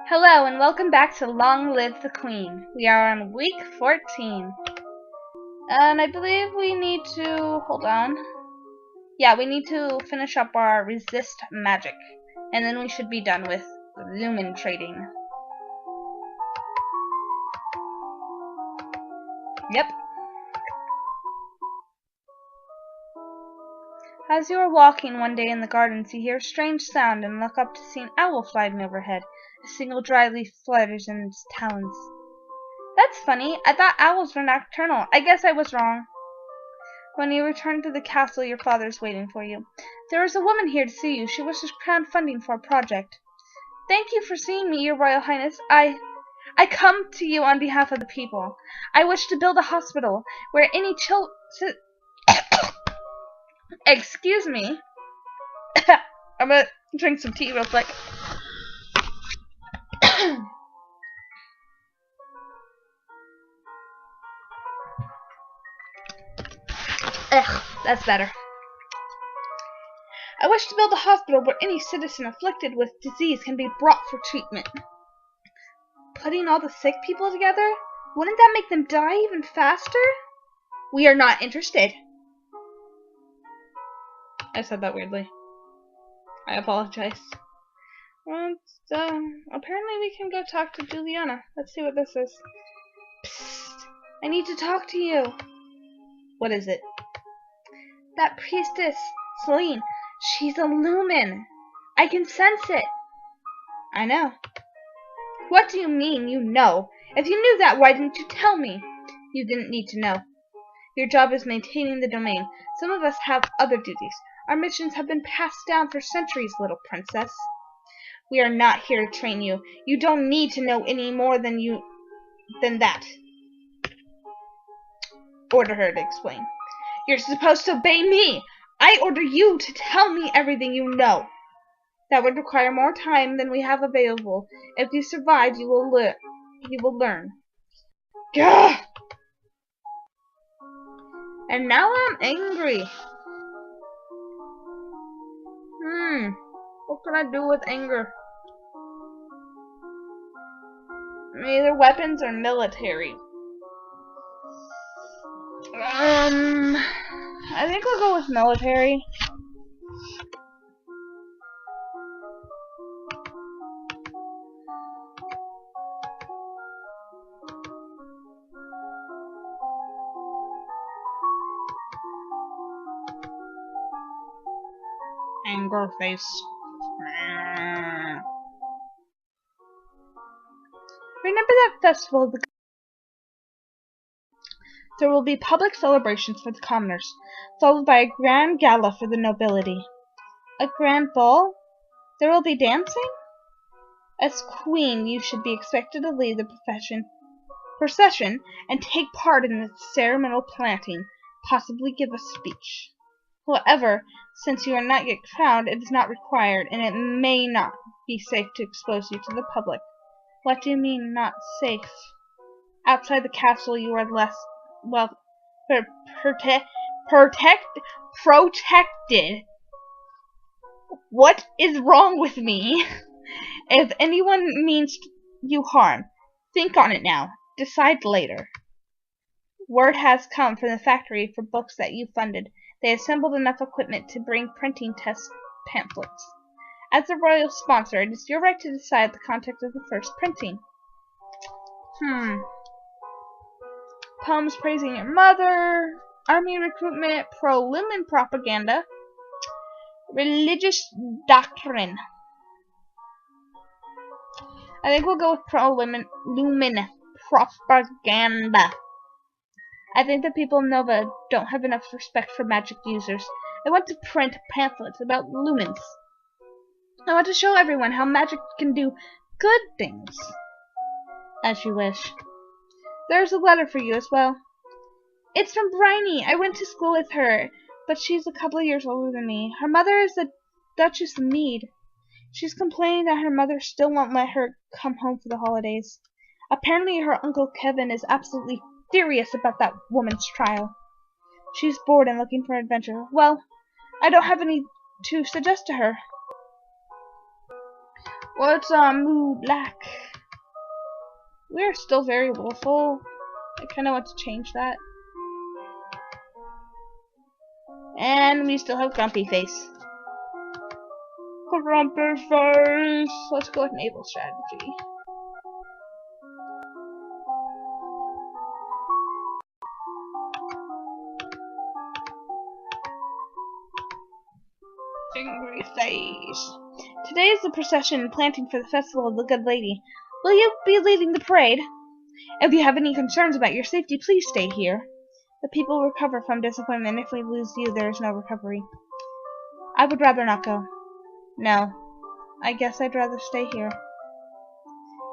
Hello and welcome back to Long Live the Queen. We are on week 14. And I believe we need to... hold on. Yeah, we need to finish up our resist magic. And then we should be done with lumen trading. Yep. As you are walking one day in the gardens, you hear a strange sound and look up to see an owl flying overhead. A single dry leaf flutters in its talons. That's funny. I thought owls were nocturnal. I guess I was wrong. When you return to the castle, your father is waiting for you. There is a woman here to see you. She wishes crowdfunding for a project. Thank you for seeing me, Your Royal Highness. I come to you on behalf of the people. I wish to build a hospital where any Excuse me. I'm gonna drink some tea real quick. Ugh, that's better. I wish to build a hospital where any citizen afflicted with disease can be brought for treatment. Putting all the sick people together? Wouldn't that make them die even faster? We are not interested. I said that weirdly. I apologize. Apparently we can go talk to Juliana. Let's see what this is. Psst. I need to talk to you. What is it? That priestess, Celine. She's a lumen. I can sense it. I know. What do you mean, you know? If you knew that, why didn't you tell me? You didn't need to know. Your job is maintaining the domain. Some of us have other duties. Our missions have been passed down for centuries, little princess. We are not here to train you. You don't need to know any more than that. Order her to explain. You're supposed to obey me. I order you to tell me everything you know. That would require more time than we have available. If you survive, you will learn. Gah! And now I'm angry. What can I do with anger? Either weapons or military. I think we'll go with military. Anger face. Remember that festival? There will be public celebrations for the commoners, followed by a grand gala for the nobility. A grand ball? There will be dancing? As queen, you should be expected to lead the procession and take part in the ceremonial planting, possibly give a speech. However, since you are not yet crowned, it is not required, and it may not be safe to expose you to the public. What do you mean, not safe? Outside the castle, you are less, well, protected. What is wrong with me? If anyone means you harm, think on it now. Decide later. Word has come from the factory for books that you funded. They assembled enough equipment to bring printing test pamphlets. As the royal sponsor, it is your right to decide the content of the first printing. Poems praising your mother, army recruitment, pro-lumen propaganda, religious doctrine. I think we'll go with pro-lumen propaganda. I think the people of Nova don't have enough respect for magic users. I want to print pamphlets about lumens. I want to show everyone how magic can do good things. As you wish. There's a letter for you as well. It's from Bryony. I went to school with her, but she's a couple of years older than me. Her mother is the Duchess of Mead. She's complaining that her mother still won't let her come home for the holidays. Apparently her Uncle Kevin is absolutely furious about that woman's trial. She's bored and looking for adventure. Well, I don't have any to suggest to her. What's our mood like? We're still very willful. I kind of want to change that. And we still have grumpy face. Grumpy face. Let's go with naval strategy. Angry face. Today is the procession and planting for the Festival of the Good Lady. Will you be leading the parade? If you have any concerns about your safety, please stay here. The people recover from disappointment. If we lose you, there is no recovery. I would rather not go. No. I guess I'd rather stay here.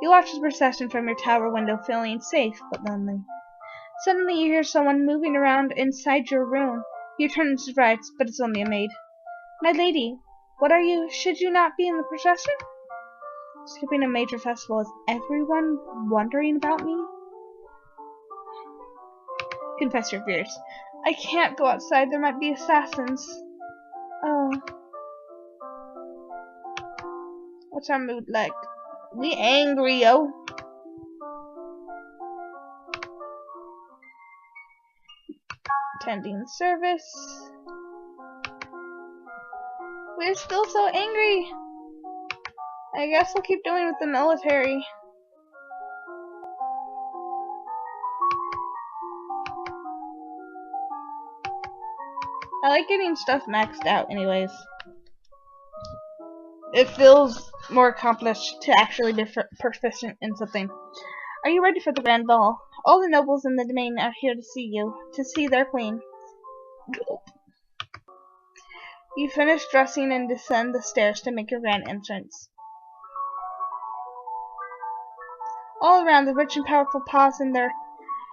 You watch the procession from your tower window, feeling safe but lonely. Suddenly you hear someone moving around inside your room. You turn in surprise, but it's only a maid. My lady, what are you? Should you not be in the procession? Skipping a major festival. Is everyone wondering about me? Confess your fears. I can't go outside. There might be assassins. Oh. What's our mood like? We angry, yo. Attending service. We're still so angry. I guess we'll keep doing with the military. I like getting stuff maxed out anyways. It feels more accomplished to actually be proficient in something. Are you ready for the grand ball? All the nobles in the domain are here to see you, to see their queen. You finish dressing and descend the stairs to make your grand entrance. All around, the rich and powerful pause in their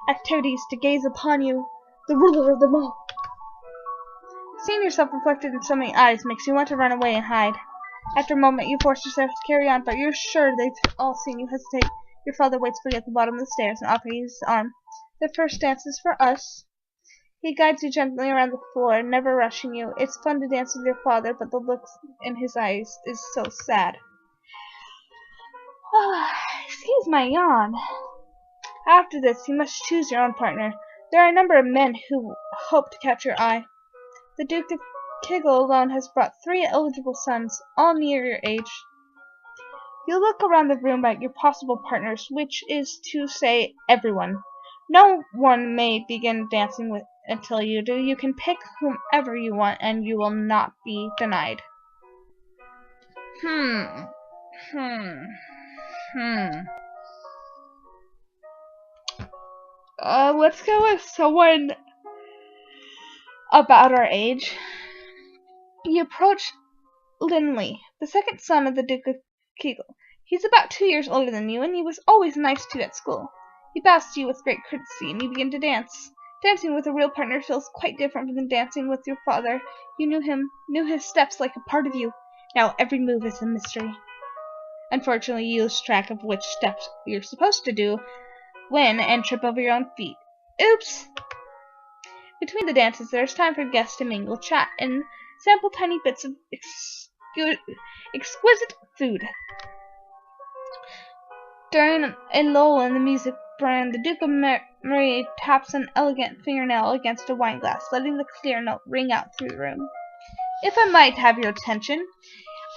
activities to gaze upon you, the ruler of them all. Seeing yourself reflected in so many eyes makes you want to run away and hide. After a moment, you force yourself to carry on, but you're sure they've all seen you hesitate. Your father waits for you at the bottom of the stairs and offers you his arm. The first dance is for us. He guides you gently around the floor, never rushing you. It's fun to dance with your father, but the look in his eyes is so sad. Excuse my yawn. After this, you must choose your own partner. There are a number of men who hope to catch your eye. The Duke of Kiggle alone has brought 3 eligible sons, all near your age. You look around the room at your possible partners, which is to say everyone. No one may begin dancing with until you do. You can pick whomever you want, and you will not be denied. Let's go with someone about our age. You approach Linley, the second son of the Duke of Kegel. He's about 2 years older than you, and he was always nice to you at school. He bows to you with great courtesy, and you begin to dance. Dancing with a real partner feels quite different from dancing with your father. You knew his steps like a part of you. Now every move is a mystery. Unfortunately, you lose track of which steps you're supposed to do when and trip over your own feet. Oops! Between the dances, there's time for guests to mingle, chat, and sample tiny bits of exquisite food. During a lull in the music brand, the Duke of Murray taps an elegant fingernail against a wine glass, letting the clear note ring out through the room. If I might have your attention,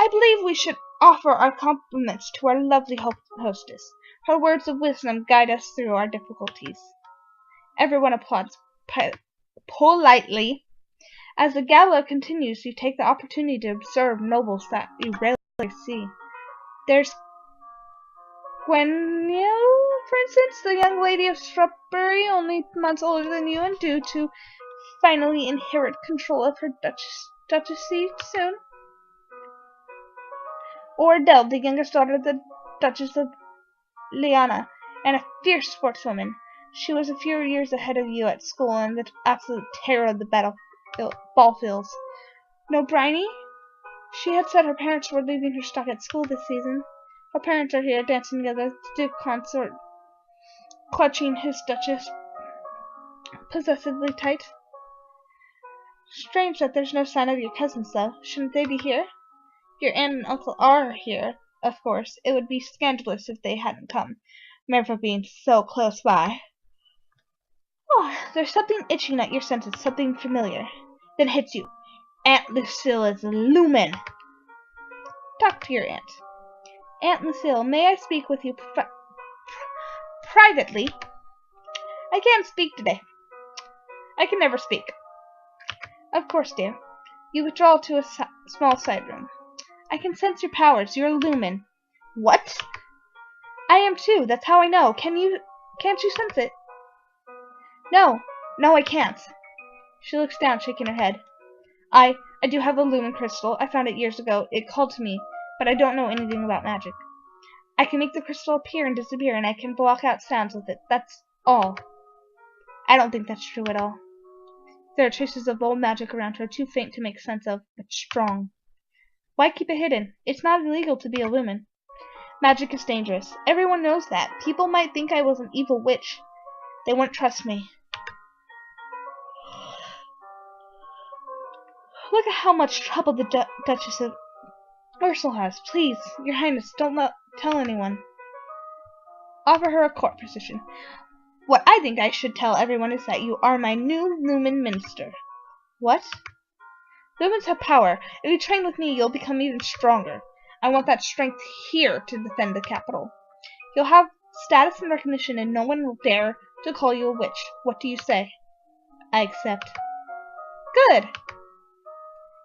I believe we should offer our compliments to our lovely hostess. Her words of wisdom guide us through our difficulties. Everyone applauds politely. As the gala continues, you take the opportunity to observe nobles that you rarely see. There's Gwenio, for instance, the young lady of Shrubbury, only months older than you and due to finally inherit control of her duchy soon. Or Adele, the youngest daughter of the Duchess of Liana, and a fierce sportswoman. She was a few years ahead of you at school and the absolute terror of the ball fields. No Bryony? She had said her parents were leaving her stuck at school this season. Her parents are here, dancing together, the Duke consort clutching his Duchess possessively tight. Strange that there's no sign of your cousins, though. Shouldn't they be here? Your aunt and uncle are here. of course. It would be scandalous if they hadn't come. Remember being so close by. Oh, there's something itching at your senses, something familiar. Then hits you. Aunt Lucilla's lumen. Talk to your aunt. Aunt Lucille, may I speak with you privately? I can't speak today. I can never speak. Of course, dear. You withdraw to a small side room. I can sense your powers. You're a lumen. What? I am too. That's how I know. Can't you sense it? No, I can't. She looks down, shaking her head. I do have a lumen crystal. I found it years ago. It called to me, but I don't know anything about magic. I can make the crystal appear and disappear, and I can block out sounds with it. That's all. I don't think that's true at all. There are traces of old magic around her, too faint to make sense of, but strong. Why keep it hidden? It's not illegal to be a lumen. Magic is dangerous. Everyone knows that. People might think I was an evil witch. They wouldn't trust me. Look at how much trouble the Duchess of Ursel has. Please, your highness, don't tell anyone. Offer her a court position. What I think I should tell everyone is that you are my new lumen minister. What? Lumens have power. If you train with me, you'll become even stronger. I want that strength here to defend the capital. You'll have status and recognition, and no one will dare to call you a witch. What do you say? I accept. Good!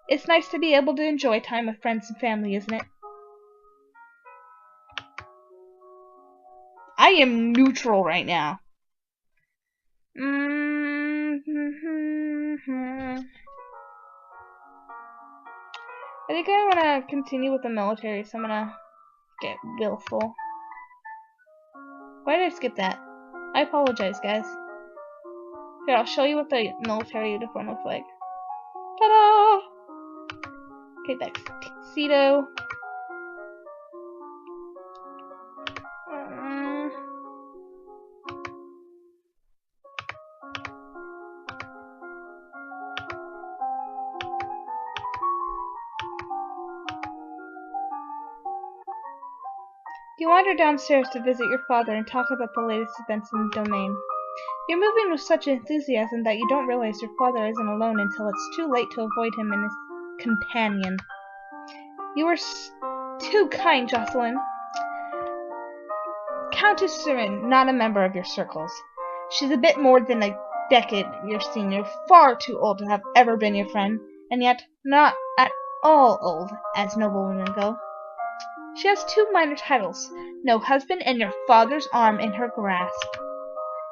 It's nice to be able to enjoy time with friends and family, isn't it? I am neutral right now. I think I want to continue with the military, so I'm going to get willful. Why did I skip that? I apologize, guys. Here, I'll show you what the military uniform looks like. Ta-da! Okay, that's tuxedo. You wander downstairs to visit your father and talk about the latest events in the domain. You're moving with such enthusiasm that you don't realize your father isn't alone until it's too late to avoid him and his companion. You were too kind, Jocelyn. Countess Surin, not a member of your circles. She's a bit more than a decade your senior, far too old to have ever been your friend, and yet not at all old, as noblewomen go. She has 2 minor titles, no husband, and your father's arm in her grasp.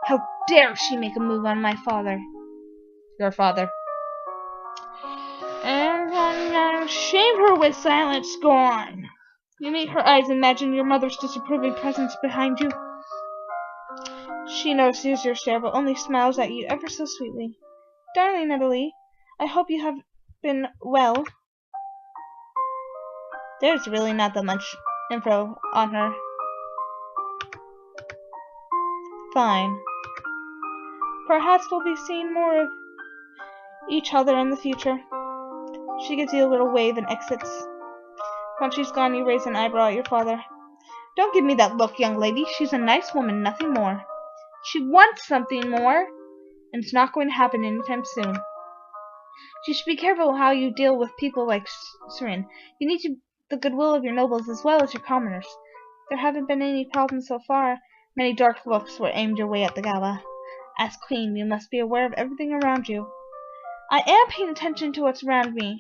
How dare she make a move on my father? Your father. And shame her with silent scorn. You meet her eyes, imagine your mother's disapproving presence behind you. She notices your stare, but only smiles at you ever so sweetly. Darling Natalie, I hope you have been well. There's really not that much info on her. Fine. Perhaps we'll be seeing more of each other in the future. She gives you a little wave and exits. Once she's gone, you raise an eyebrow at your father. Don't give me that look, young lady. She's a nice woman, nothing more. She wants something more, and it's not going to happen anytime soon. You should be careful how you deal with people like Surin. You need the goodwill of your nobles as well as your commoners. There haven't been any problems so far. Many dark looks were aimed your way at the gala. As queen, you must be aware of everything around you. I am paying attention to what's around me.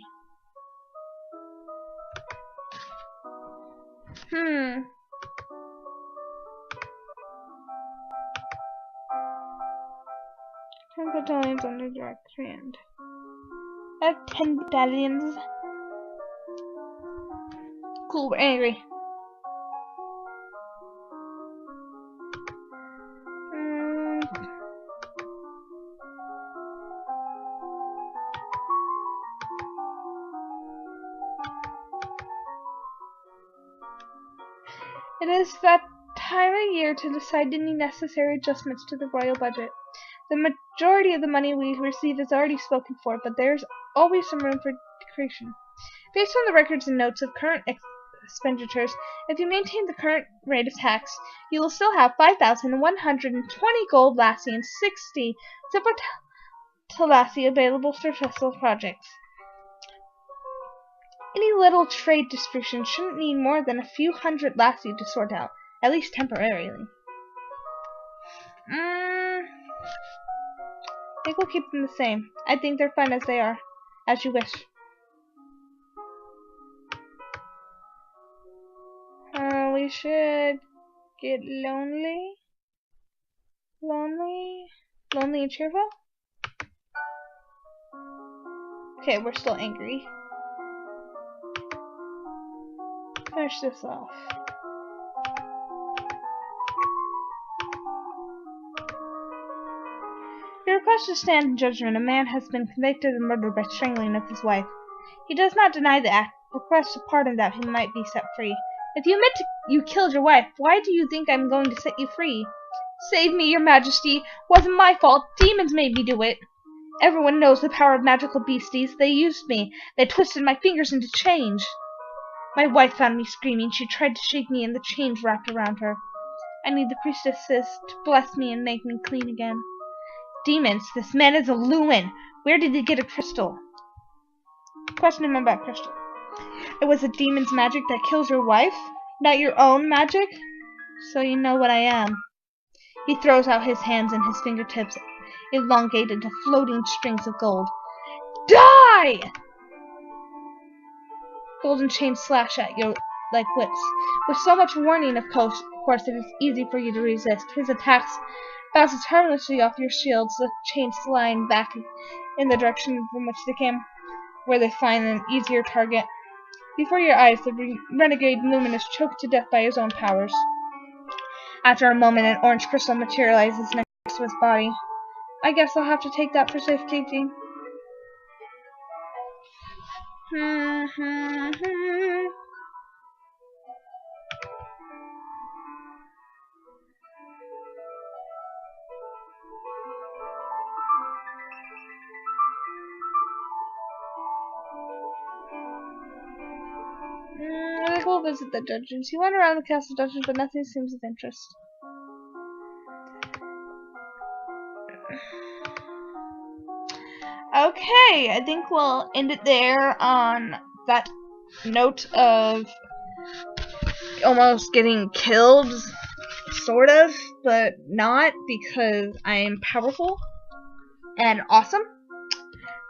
Ten battalions under direct command. I have 10 battalions. Cool, we're angry. It is that time of year to decide any necessary adjustments to the royal budget. The majority of the money we receive is already spoken for, but there's always some room for decretion. Based on the records and notes of current expenditures. If you maintain the current rate of tax, you will still have 5,120 gold lassie and 60 silver lassie available for special projects. Any little trade dispute shouldn't need more than a few hundred lassie to sort out, at least temporarily. I think we'll keep them the same. I think they're fine as they are. As you wish. We should get lonely and cheerful. Okay, we're still angry. Finish this off. Your request to stand in judgment. A man has been convicted of murder by strangling of his wife. He does not deny the act, requests a pardon that he might be set free. If you admit you killed your wife, why do you think I'm going to set you free? Save me, your majesty. Wasn't my fault. Demons made me do it. Everyone knows the power of magical beasties. They used me. They twisted my fingers into chains. My wife found me screaming. She tried to shake me, and the chains wrapped around her. I need the priestesses to bless me and make me clean again. Demons, this man is a lumen. Where did he get a crystal? Question him about crystal. It was a demon's magic that kills your wife, not your own magic? So you know what I am. He throws out his hands and his fingertips, elongated to floating strings of gold. Die! Golden chains slash at you like whips. With so much warning, of course, it is easy for you to resist. His attacks bounces harmlessly off your shields, the chains flying back in the direction from which they came, where they find an easier target. Before your eyes, the renegade lumen is choked to death by his own powers. After a moment, an orange crystal materializes next to his body. I guess I'll have to take that for safekeeping. I think we'll visit the dungeons. He went around the castle dungeons, but nothing seems of interest. Okay, I think we'll end it there on that note of almost getting killed, sort of, but not, because I'm powerful and awesome.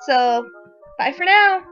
So, bye for now.